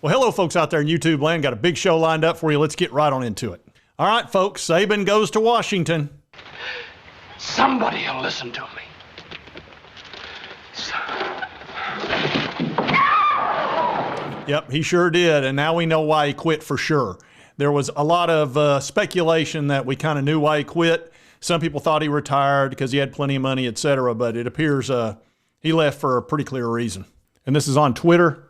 Well, hello, folks out there in YouTube land. Got a big show lined up for you. Let's get right on into it. All right, folks, Saban goes to Washington. Somebody will listen to me. Yep, he sure did, and now we know why he quit for sure. There was a lot of speculation that we kind of knew why he quit. Some people thought he retired because he had plenty of money, etc., but it appears he left for a pretty clear reason. And this is on Twitter.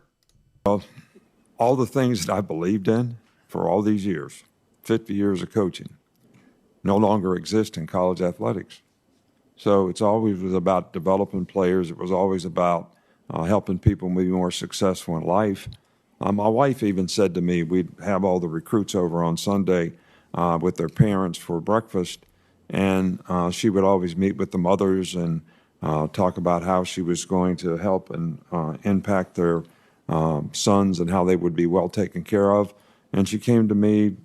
All the things that I believed in for all these years, 50 years of coaching, no longer exist in college athletics. So it's always was about developing players. It was always about helping people be more successful in life. My wife even said to me, we'd have all the recruits over on Sunday with their parents for breakfast, and she would always meet with the mothers and talk about how she was going to help and impact their sons and how they would be well taken care of. And she came to me,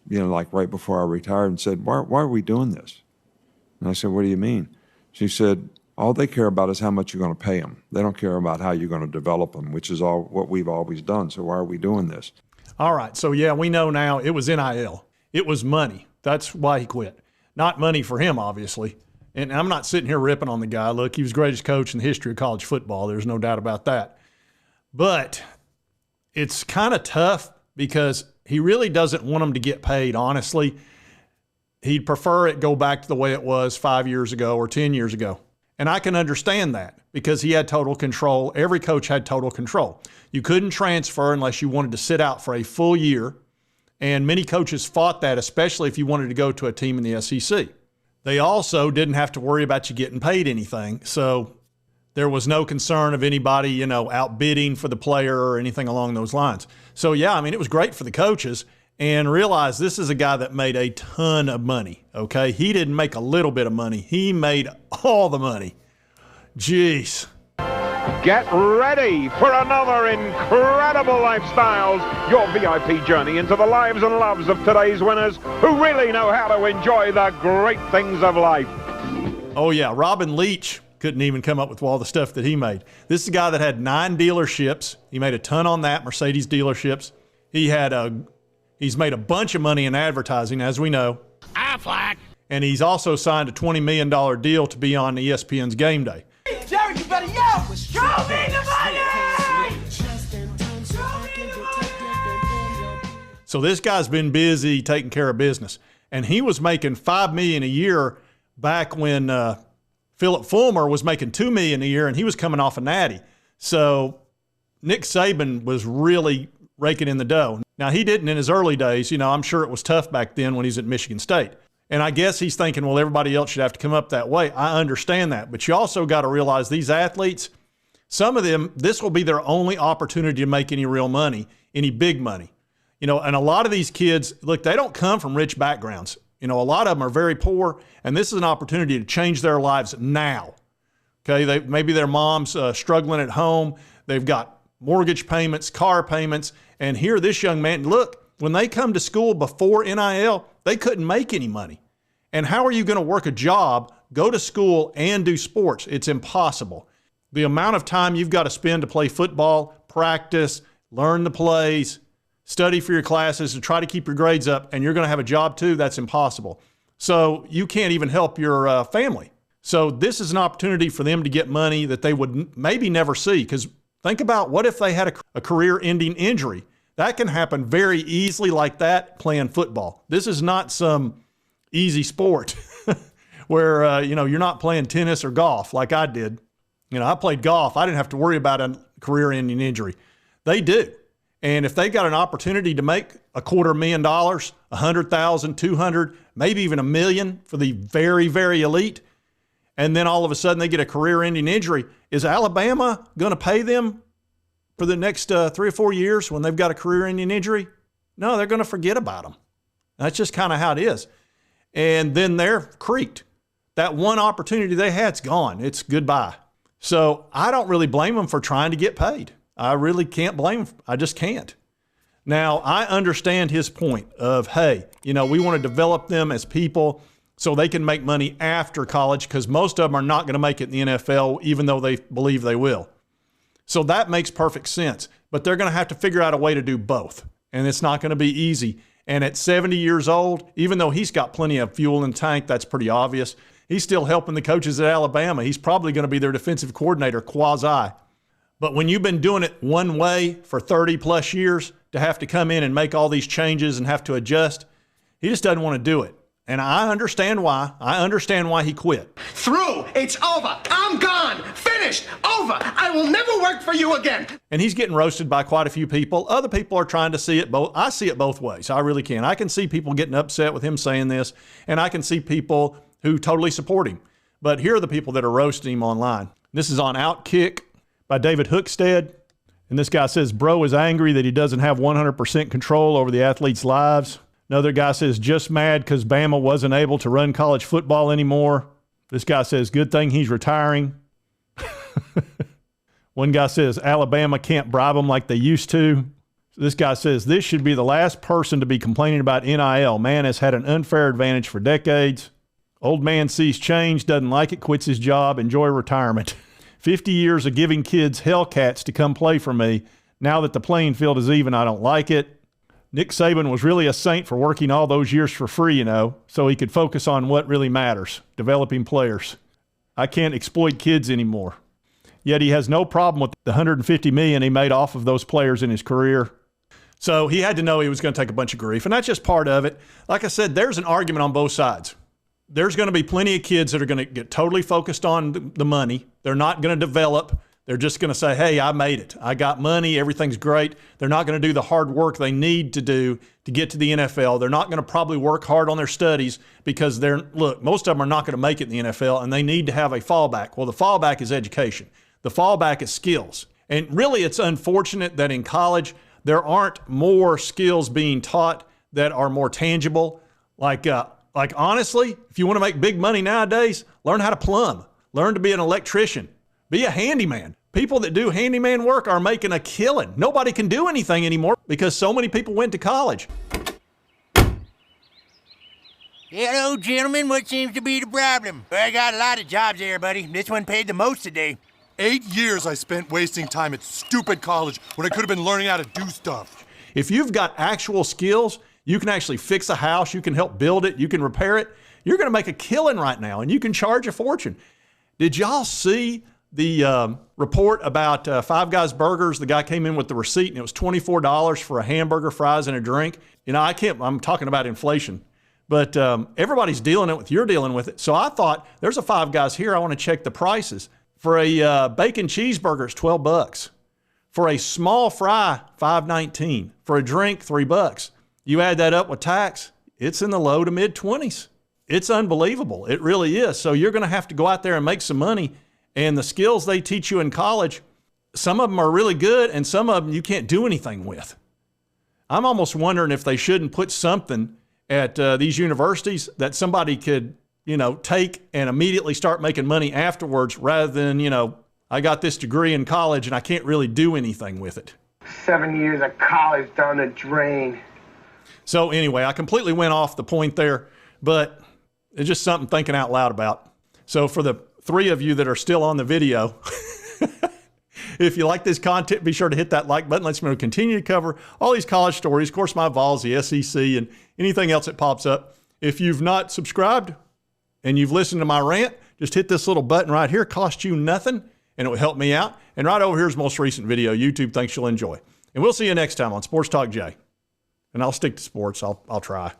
like right before I retired and said, why are we doing this? And I said, what do you mean? She said, all they care about is how much you're going to pay them. They don't care about how you're going to develop them, which is all what we've always done. So why are we doing this? All right. So, yeah, we know now it was NIL. It was money. That's why he quit. Not money for him, obviously. And I'm not sitting here ripping on the guy. Look, he was the greatest coach in the history of college football. There's no doubt about that. But it's kind of tough because he really doesn't want them to get paid, honestly. He'd prefer it go back to the way it was 5 years ago or 10 years ago. And I can understand that because he had total control. Every coach had total control. You couldn't transfer unless you wanted to sit out for a full year. And many coaches fought that, especially if you wanted to go to a team in the SEC. They also didn't have to worry about you getting paid anything. So there was no concern of anybody, outbidding for the player or anything along those lines. So, yeah, I mean, it was great for the coaches. And realize this is a guy that made a ton of money, okay? He didn't make a little bit of money. He made all the money. Jeez. Get ready for another incredible Lifestyles, your VIP journey into the lives and loves of today's winners who really know how to enjoy the great things of life. Oh, yeah, Robin Leach couldn't even come up with all the stuff that he made. This is a guy that had 9 dealerships. He made a ton on that, Mercedes dealerships. He's made a bunch of money in advertising, as we know. Affleck. And he's also signed a $20 million deal to be on ESPN's Game Day. Jerry, you better yell. Show me the money! So this guy's been busy taking care of business. And he was making $5 million a year back when Philip Fulmer was making $2 million a year, and he was coming off a natty. So Nick Saban was really raking in the dough. Now, he didn't in his early days. I'm sure it was tough back then when he's at Michigan State. And I guess he's thinking, well, everybody else should have to come up that way. I understand that. But you also got to realize these athletes, some of them, this will be their only opportunity to make any real money, any big money. And a lot of these kids, look, they don't come from rich backgrounds. A lot of them are very poor, and this is an opportunity to change their lives now. Okay, maybe their mom's struggling at home. They've got mortgage payments, car payments, and here this young man, look, when they come to school before NIL, they couldn't make any money. And how are you going to work a job, go to school, and do sports? It's impossible. The amount of time you've got to spend to play football, practice, learn the plays, study for your classes, and try to keep your grades up, and you're going to have a job too, that's impossible. So you can't even help your family. So this is an opportunity for them to get money that they would maybe never see, because think about what if they had a career-ending injury. That can happen very easily like that playing football. This is not some easy sport where, you're not playing tennis or golf like I did. I played golf. I didn't have to worry about a career-ending injury. They do. And if they got an opportunity to make $250,000, $100,000, $200,000, maybe even $1 million for the very, very elite, and then all of a sudden they get a career-ending injury, is Alabama going to pay them for the next 3 or 4 years when they've got a career-ending injury? No, they're going to forget about them. That's just kind of how it is. And then they're creaked. That one opportunity they had's gone. It's goodbye. So I don't really blame them for trying to get paid. I really can't blame them. I just can't. Now, I understand his point of, hey, we want to develop them as people so they can make money after college, because most of them are not going to make it in the NFL, even though they believe they will. So that makes perfect sense. but they're going to have to figure out a way to do both. And it's not going to be easy. And at 70 years old, even though he's got plenty of fuel in the tank, that's pretty obvious, he's still helping the coaches at Alabama. He's probably going to be their defensive coordinator, quasi. But when you've been doing it one way for 30 plus years, to have to come in and make all these changes and have to adjust, he just doesn't want to do it. And I understand why. I understand why he quit. Through. It's over. I'm gone. Finished. Over. I will never work for you again. And he's getting roasted by quite a few people. Other people are trying to see it both. I see it both ways. I really can. I can see people getting upset with him saying this, and I can see people who totally support him. But here are the people that are roasting him online. This is on Outkick by David Hookstead. And this guy says, bro is angry that he doesn't have 100% control over the athletes' lives. Another guy says, just mad because Bama wasn't able to run college football anymore. This guy says, good thing he's retiring. One guy says, Alabama can't bribe them like they used to. This guy says, this should be the last person to be complaining about NIL. Man has had an unfair advantage for decades. Old man sees change, doesn't like it, quits his job, enjoy retirement. 50 years of giving kids Hellcats to come play for me. Now that the playing field is even, I don't like it. Nick Saban was really a saint for working all those years for free, you know, so he could focus on what really matters, developing players. I can't exploit kids anymore. Yet he has no problem with the $150 million he made off of those players in his career. So he had to know he was going to take a bunch of grief, and that's just part of it. Like I said, there's an argument on both sides. There's going to be plenty of kids that are going to get totally focused on the money. They're not going to develop. They're just going to say, hey, I made it. I got money. Everything's great. They're not going to do the hard work they need to do to get to the NFL. They're not going to probably work hard on their studies because most of them are not going to make it in the NFL, and they need to have a fallback. Well, the fallback is education. The fallback is skills. And really, it's unfortunate that in college, there aren't more skills being taught that are more tangible. Like honestly, if you want to make big money nowadays, learn how to plumb. Learn to be an electrician. Be a handyman. People that do handyman work are making a killing. Nobody can do anything anymore because so many people went to college. Hello, gentlemen. What seems to be the problem? I got a lot of jobs there, buddy. This one paid the most today. 8 years I spent wasting time at stupid college when I could have been learning how to do stuff. If you've got actual skills, you can actually fix a house, you can help build it, you can repair it, you're going to make a killing right now, and you can charge a fortune. Did y'all see the report about Five Guys Burgers? The guy came in with the receipt, and it was $24 for a hamburger, fries, and a drink. You know, I'm talking about inflation. But everybody's you're dealing with it. So I thought, there's a Five Guys here, I want to check the prices. For a bacon cheeseburger, it's $12. For a small fry, $5.19. For a drink, $3. You add that up with tax, it's in the low to mid 20s. It's unbelievable. It really is. So you're going to have to go out there and make some money. And the skills they teach you in college, some of them are really good and some of them you can't do anything with. I'm almost wondering if they shouldn't put something at these universities that somebody could, take and immediately start making money afterwards rather than, I got this degree in college and I can't really do anything with it. 7 years of college down the drain. So anyway, I completely went off the point there, but it's just something thinking out loud about. So for the 3 of you that are still on the video, if you like this content, be sure to hit that like button. Let's continue to cover all these college stories, of course, my Vols, the SEC, and anything else that pops up. If you've not subscribed and you've listened to my rant, just hit this little button right here. Cost you nothing, and it will help me out. And right over here's the most recent video. YouTube thinks you'll enjoy. And we'll see you next time on Sports Talk Jay. And I'll stick to sports. I'll try.